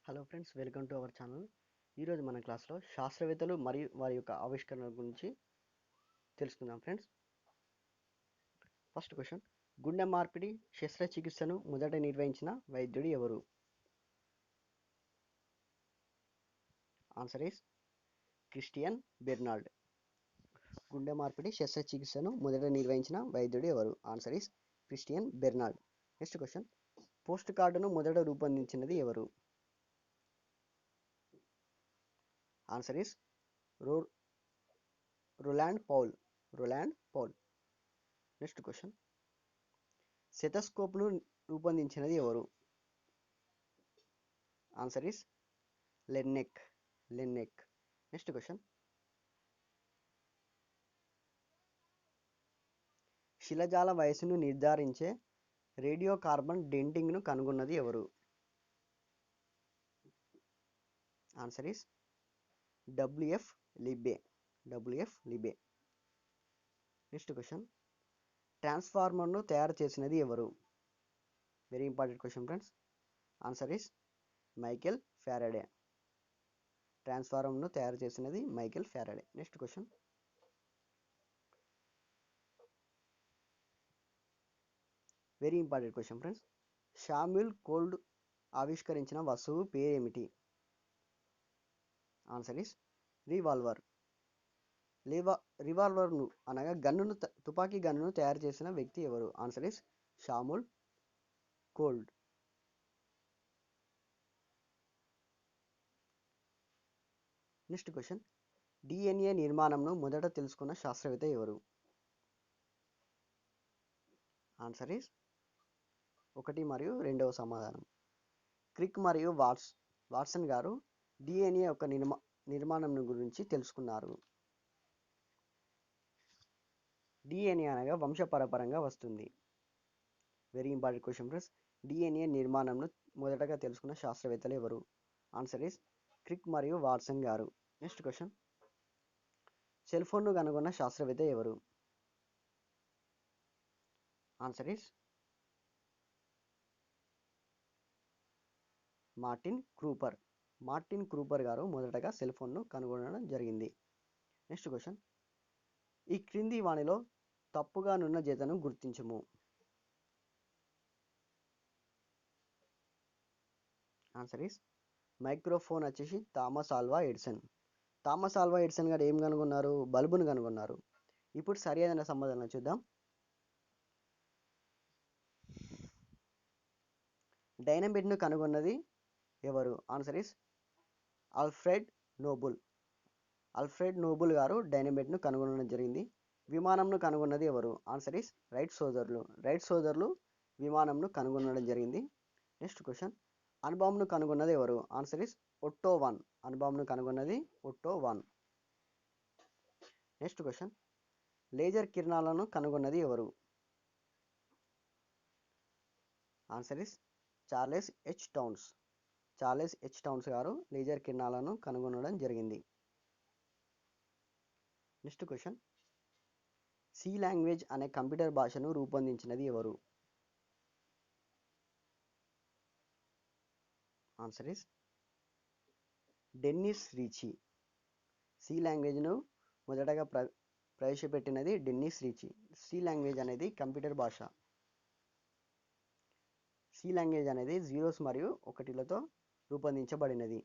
Hello friends, welcome to our channel. ఈరోజు మన క్లాస్లో శాస్త్రవేత్తలు మరియు వారి యొక్క ఆవిష్కరణల గురించి తెలుసుకుందాం ఫ్రెండ్స్. ఫస్ట్ క్వశ్చన్, గుండె మార్పిడి శస్త్రచికిత్సను మొదట నిర్వహించిన వైద్యుడు ఎవరు? Answer is Christian Barnard. గుండె మార్పిడి శస్త్రచికిత్సను మొదట నిర్వహించిన వైద్యుడు ఎవరు? Answer is Christian Barnard. Next question, post కార్డును మొదట రూపొందించినది ఎవరు? Answer is Roland Paul. Next question, స్టెథోస్కోప్ను రూపొందించినది ఎవరు? Answer is Laennec. Next question, శిలజాల వయస్సును నిర్ధారించే రేడియో కార్బన్ డేటింగ్ను కనుగొన్నది ఎవరు? Answer is W F Libby. Next question, ట్రాన్స్ఫార్మర్ను తయారు చేసినది ఎవరు? Very important question friends. Answer is Michael Faraday. ట్రాన్స్ఫార్మర్ను తయారు చేసినది Michael Faraday. Next question, very important question friends. Samuel Colt ఆవిష్కరించిన వస్తువు పేరేమిటి? Answer is revolver. రివాల్వర్ను అనగా తుపాకీ గన్నును తయారు చేసిన వ్యక్తి ఎవరు? Answer is Samuel Colt. Next question, DNA నిర్మాణంను మొదట తెలుసుకున్న శాస్త్రవేత్త ఎవరు? ఆన్సర్ ఈస్ 1 మరియు 2వ సమాధానం. క్రిక్ మరియు వాట్సన్ గారు డిఎన్ఏ యొక్క నిర్మాణం గురించి తెలుసుకున్నారు. డిఎన్ఏ అనగా వంశపరంపరంగా వస్తుంది. Very important question friends. DNA నిర్మాణంను మొదటగా తెలుసుకున్న శాస్త్రవేత్తలు ఎవరు? ఆన్సర్ ఈస్ క్రిక్ మరియు వాట్సన్ గారు. నెక్స్ట్ క్వశ్చన్, సెల్ ఫోన్ను కనుగొన్న శాస్త్రవేత్త ఎవరు? ఆన్సర్ ఈస్ మార్టిన్ క్రూపర్ గారు మొదటగా సెల్ ఫోన్ను కనుగొనడం జరిగింది. నెక్స్ట్ క్వశ్చన్, ఈ క్రింది వానిలో తప్పుగా నున్న జతను గుర్తించుము. ఆన్సర్ ఈస్ మైక్రోఫోన్ వచ్చేసి థామస్ ఆల్వా ఎడిసన్ గారు ఏం కనుగొన్నారు? బల్బును కనుగొన్నారు. ఇప్పుడు సరి అయిన సమాధానం చూద్దాం. డైనమైట్ను కనుగొన్నది ఎవరు? ఆన్సర్ ఈస్ ఆల్ఫ్రెడ్ నోబుల్ గారు డైనమైట్ను కనుగొనడం జరిగింది. విమానంను కనుగొన్నది ఎవరు? ఆన్సర్ ఈస్ రైట్ సోదరులు విమానంను కనుగొనడం జరిగింది. నెక్స్ట్ క్వశ్చన్, అణుబాంబును కనుగొన్నది ఎవరు? Answer is Otto Hahn. Next question, laser కిరణాలను కనుగొన్నది ఎవరు? Answer is Charles H Townes గారు లేజర్ కిరణాలను కనుగొనడం జరిగింది. నెక్స్ట్ క్వశ్చన్, సి లాంగ్వేజ్ అనే కంప్యూటర్ భాషను రూపొందించినది ఎవరు? Answer is Dennis Ritchie. C లాంగ్వేజ్ను మొదటగా ప్రవేశపెట్టినది డెన్నిస్ రీచి. సి లాంగ్వేజ్ అనేది కంప్యూటర్ భాష. సి లాంగ్వేజ్ అనేది 0s మరియు 1లతో రూపొందించబడినది.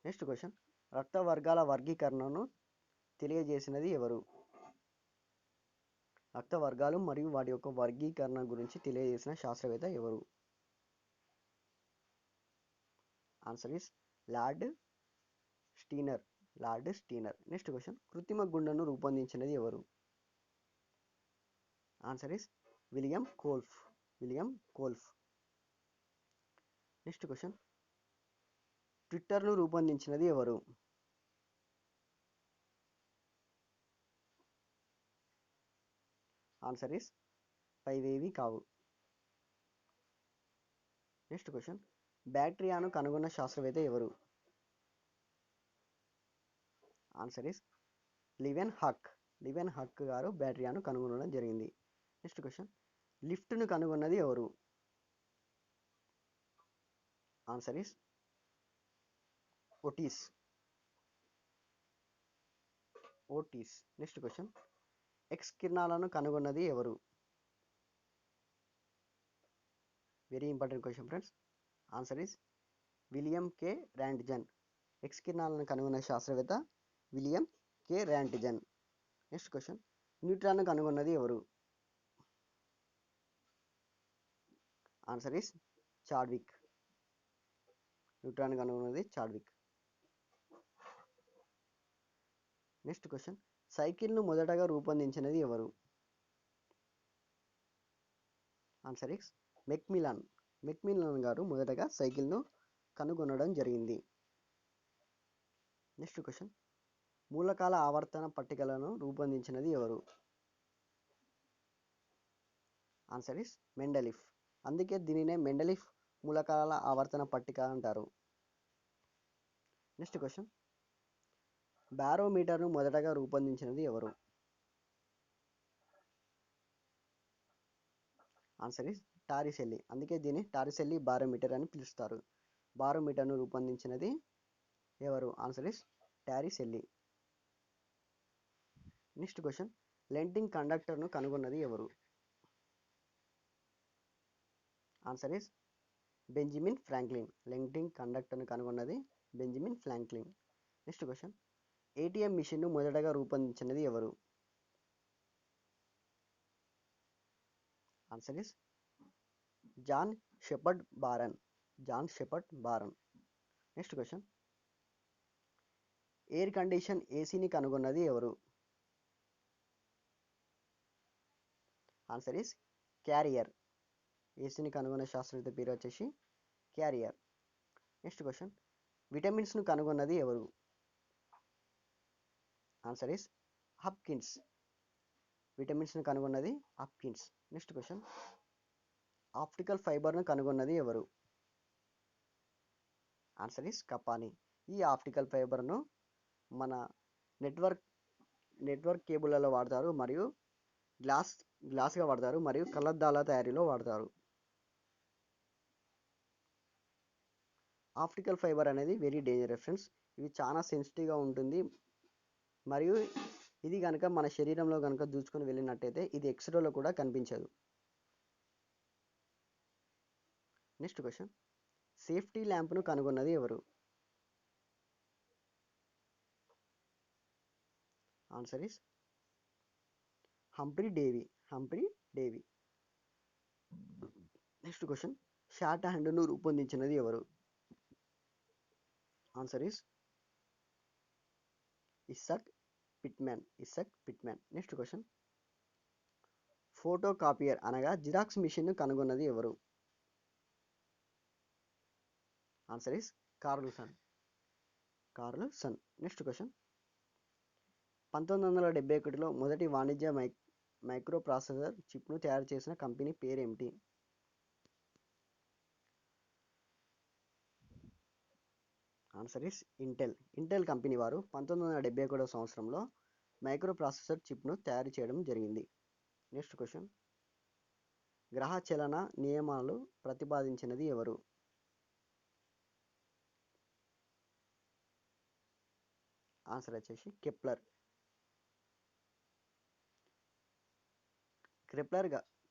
నెక్స్ట్ క్వశ్చన్, రక్త వర్గాల వర్గీకరణను తెలియజేసినది ఎవరు? రక్త వర్గాలు మరియు వాటి యొక్క వర్గీకరణ గురించి తెలియజేసిన శాస్త్రవేత్త ఎవరు? Answer is Lord Steiner. Next question, కృత్రిమ గుండెను రూపొందించినది ఎవరు? Answer is William Kolff. Next question, ట్విట్టర్ను రూపొందించినది ఎవరు? ఆన్సర్ ఈస్ పైవేవి కావు. నెక్స్ట్ క్వశ్చన్, బ్యాక్టీరియాను కనుగొన్న శాస్త్రవేత్త ఎవరు? ఆన్సర్ ఈస్ లివెన్ హక్ గారు బ్యాక్టీరియాను కనుగొనడం జరిగింది. నెక్స్ట్ క్వశ్చన్, లిఫ్ట్ను కనుగొన్నది ఎవరు? Answer is Otis. Otis. Next question. X కిరణాలను కనుగొన్నది ఎవరు? Very important question friends. Answer is William K Roentgen. X కిరణాలను కనుగొన్న శాస్త్రవేత్త William K Roentgen. Next question. న్యూట్రాన్ను కనుగొన్నది ఎవరు? Answer is Chadwick. న్యూట్రాన్ కనుగొన్నది చాడ్విక్. Next question. సైకిల్ను మొదటగా రూపొందించినది ఎవరు? Answer is మెక్మిలాన్. మెక్మిలాన్ గారు మొదటగా సైకిల్ను కనుగొనడం జరిగింది. Next question. మూలకాల ఆవర్తన పట్టికలను రూపొందించినది ఎవరు? Answer is మెండలిఫ్. అందుకే దీనినే మెండలిఫ్ మూలకాల ఆవర్తన పట్టిక అంటారు. Next question. బారోమీటర్ను మొదటగా రూపొందించినది ఎవరు? Answer is Torricelli. అందుకే దీన్ని టారిసెల్లి బారోమీటర్ అని పిలుస్తారు. బారోమీటర్ను రూపొందించినది ఎవరు? Answer is Torricelli. Next question. Lightning కండక్టర్ను కనుగొన్నది ఎవరు? Answer is Benjamin Franklin. Lightning కండక్టర్ను కనుగొన్నది Benjamin Franklin. Next question. ATM మిషన్ను మొదటగా రూపొందించినది ఎవరు? Answer is John Shepherd Barron. John Shepherd Barron. Next question. Air condition ఏసీని కనుగొన్నది ఎవరు? Answer is carrier. ఏసీని కనుగొన్న శాస్త్రవేత్త పేరు వచ్చేసి క్యారియర్. Next question. విటమిన్స్ను కనుగొన్నది ఎవరు? Answer is Hopkins. విటమిన్స్ను కనుగొన్నది హప్కిన్స్. Next question. ఆప్టికల్ ఫైబర్ను కనుగొన్నది ఎవరు? Answer is Kapany. ఈ ఆప్టికల్ ఫైబర్ను మన నెట్వర్క్ కేబుల్లలో వాడతారు, మరియు గ్లాస్గా వాడతారు, మరియు కళ్ళద్దాల తయారీలో వాడతారు. ఆప్టికల్ ఫైబర్ అనేది వెరీ డేంజరస్ ఫ్రెండ్స్. ఇది చాలా సెన్సిటివ్గా ఉంటుంది, మరియు ఇది కనుక మన శరీరంలో కనుక దూచుకొని వెళ్ళినట్టయితే ఇది ఎక్స్రేలో కూడా కనిపించదు. Next question. సేఫ్టీ ల్యాంప్ను కనుగొన్నది ఎవరు? Answer is Humphry Davy. Humphry Davy. Next question. Short హ్యాండ్ను రూపొందించినది ఎవరు? Answer is Isaac Pitman. Isaac Pitman. Next question. Photo copier అనగా జిరాక్స్ మిషన్ను కనుగొన్నది ఎవరు? Answer is Carlson. Carlson. Next question. 1971లో మొదటి వాణిజ్య మైక్రో ప్రాసెసర్ చిప్ను తయారు చేసిన కంపెనీ పేరేమిటి? Answer is Intel. Intel company వారు 1971 సంవత్సరంలో మైక్రో ప్రాసెసర్ చిప్ను తయారు చేయడం జరిగింది. Next question. గ్రహ చలన నియమాలు ప్రతిపాదించినది ఎవరు? ఆన్సర్ వచ్చేసి కెప్లర్.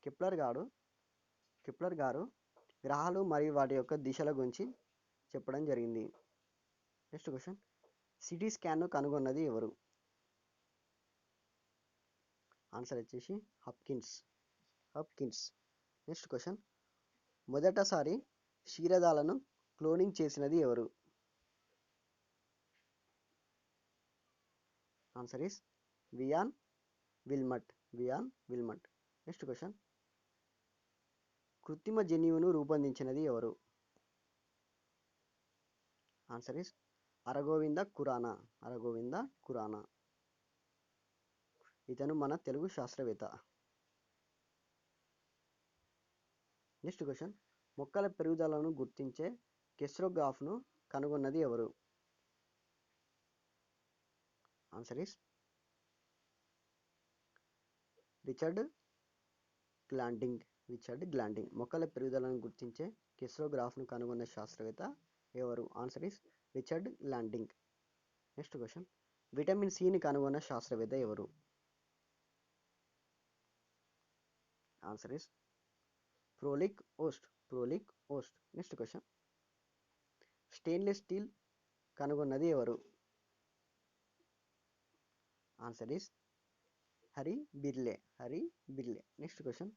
కెప్లర్ గారు గ్రహాలు మరియు వాటి యొక్క దిశల గురించి చెప్పడం జరిగింది. Next question. సిటీ స్కాన్ను కనుగొన్నది ఎవరు? ఆన్సర్ వచ్చేసి హప్కిన్స్. Next question. మొదటిసారి క్షీరదాలను క్లోనింగ్ చేసినది ఎవరు? Answer is Ian Wilmut. Next question. కృత్రిమ జన్యువును రూపొందించినది ఎవరు? Answer is Hargobind Khorana. ఇతను మన తెలుగు శాస్త్రవేత్త. Next question. మొక్కల పెరుగుదలను గుర్తించే కెస్రోగ్రాఫ్ను కనుగొన్నది ఎవరు? Answer is Richard Glanding. మొక్కల పెరుగుదలను గుర్తించే కెస్రోగ్రాఫ్ను కనుగొన్న శాస్త్రవేత్త ఎవరు? Answer is Richard Landing. Next question, vitamin సిని కనుగొన్న శాస్త్రవేత్త ఎవరు? Answer is Frolich Holst. Next question, stainless steel కనుగొన్నది ఎవరు? Answer is Harry Brearley. Next question,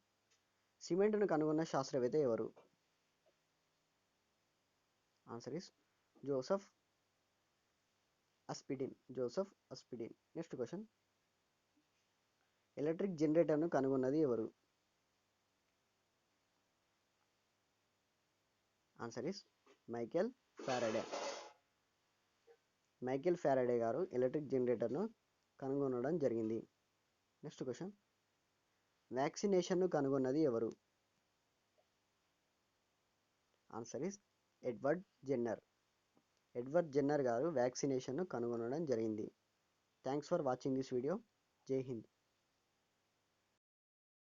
సిమెంట్ను కనుగొన్న శాస్త్రవేత్త ఎవరు? Answer is Joseph Aspdin. Next question, electric జనరేటర్ను కనుగొన్నది ఎవరు? ఆన్సర్ ఇస్ మైకేల్ ఫ్యారడే గారు ఎలక్ట్రిక్ జనరేటర్ను కనుగొనడం జరిగింది. నెక్స్ట్ క్వశ్చన్, వ్యాక్సినేషన్ను కనుగొన్నది ఎవరు? ఆన్సర్ ఇస్ ఎడ్వర్డ్ జెన్నర్ గారు వ్యాక్సినేషన్ను కనుగొనడం జరిగింది. Thanks for watching this video. జై హింద్.